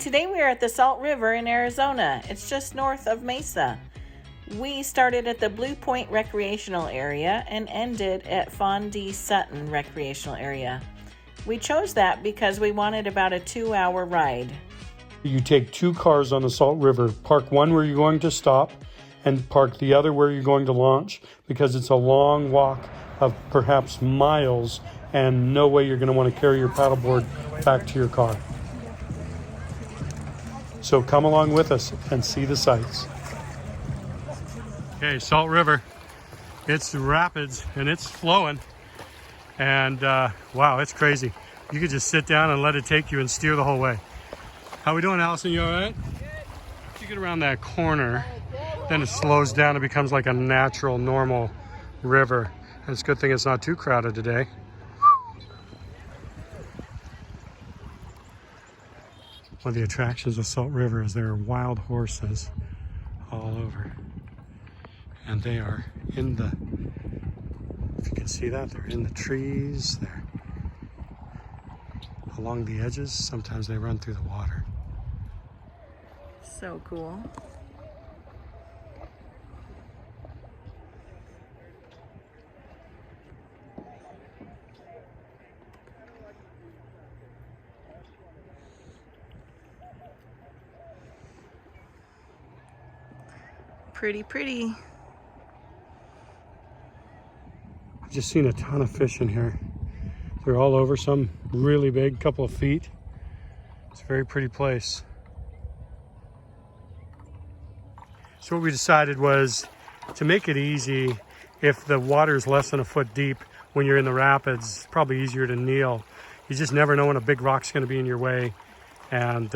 Today we are at the Salt River in Arizona. It's just north of Mesa. We started at the Blue Point Recreational Area and ended at Fondee Sutton Recreational Area. We chose that because we wanted about a 2-hour ride. You take 2 cars on the Salt River, park one where you're going to stop, and park the other where you're going to launch, because it's a long walk of perhaps miles and no way you're going to want to carry your paddleboard back to your car. So come along with us and see the sights. Okay, Salt River. It's rapids and it's flowing. And wow, it's crazy. You could just sit down and let it take you and steer the whole way. How we doing, Allison? You all right? If you get around that corner, then it slows down and becomes like a natural, normal river. And it's a good thing it's not too crowded today. One of the attractions of Salt River is there are wild horses all over. And they are in the, if you can see that, they're in the trees, they're along the edges. Sometimes they run through the water. So cool. Pretty, pretty. I've just seen a ton of fish in here. They're all over, some really big, couple of feet. It's a very pretty place. So what we decided was to make it easy, if the water is less than a foot deep when you're in the rapids, it's probably easier to kneel. You just never know when a big rock's going to be in your way and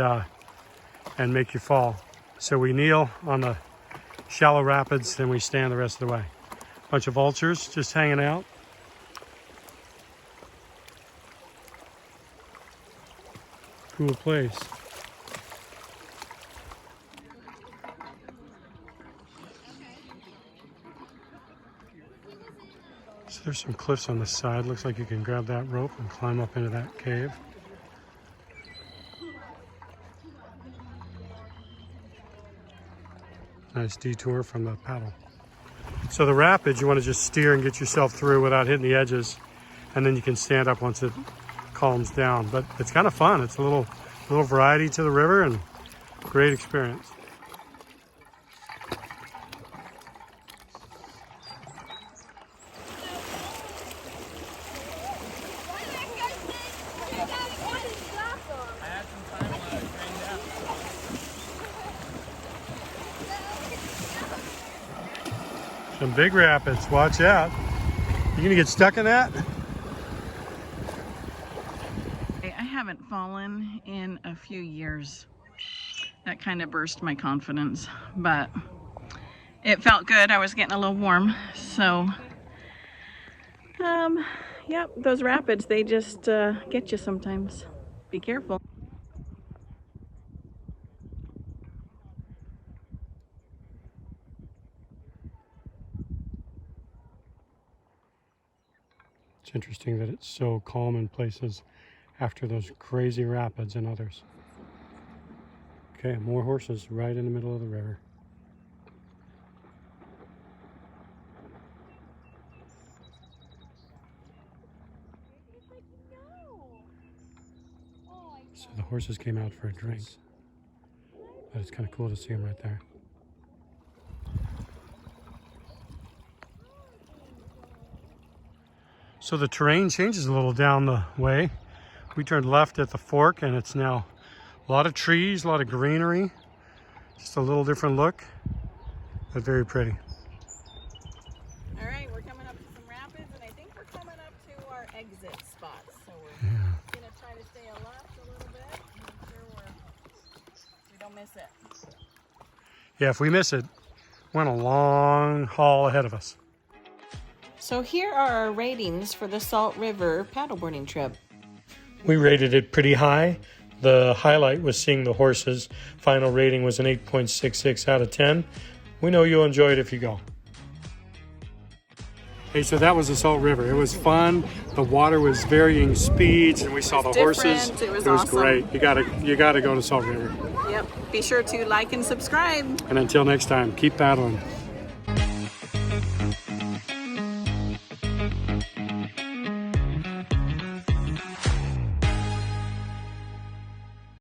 make you fall. So we kneel on the shallow rapids, then we stand the rest of the way. Bunch of vultures just hanging out. Cool place. So there's some cliffs on the side. Looks like you can grab that rope and climb up into that cave. Nice detour from the paddle. So the rapids, you want to just steer and get yourself through without hitting the edges, and then you can stand up once it calms down. But it's kind of fun. It's a little variety to the river and great experience. Some big rapids, watch out. You gonna get stuck in that? I haven't fallen in a few years. That kind of burst my confidence, but it felt good. I was getting a little warm. So, yep, those rapids, they just get you sometimes. Be careful. It's interesting that it's so calm in places after those crazy rapids and others. Okay, more horses right in the middle of the river. So the horses came out for a drink, but it's kind of cool to see them right there. So the terrain changes a little down the way. We turned left at the fork and it's now a lot of trees, a lot of greenery. Just a little different look, but very pretty. All right, we're coming up to some rapids and I think we're coming up to our exit spot. So we're gonna try to stay left a little bit, make sure we don't miss it. Yeah, if we miss it, we're on a long haul ahead of us. So here are our ratings for the Salt River paddleboarding trip. We rated it pretty high. The highlight was seeing the horses. Final rating was an 8.66 out of 10. We know you'll enjoy it if you go. Hey, so that was the Salt River. It was fun. The water was varying speeds, and we saw the horses. It was awesome. Great. You gotta go to Salt River. Yep. Be sure to like and subscribe. And until next time, keep paddling.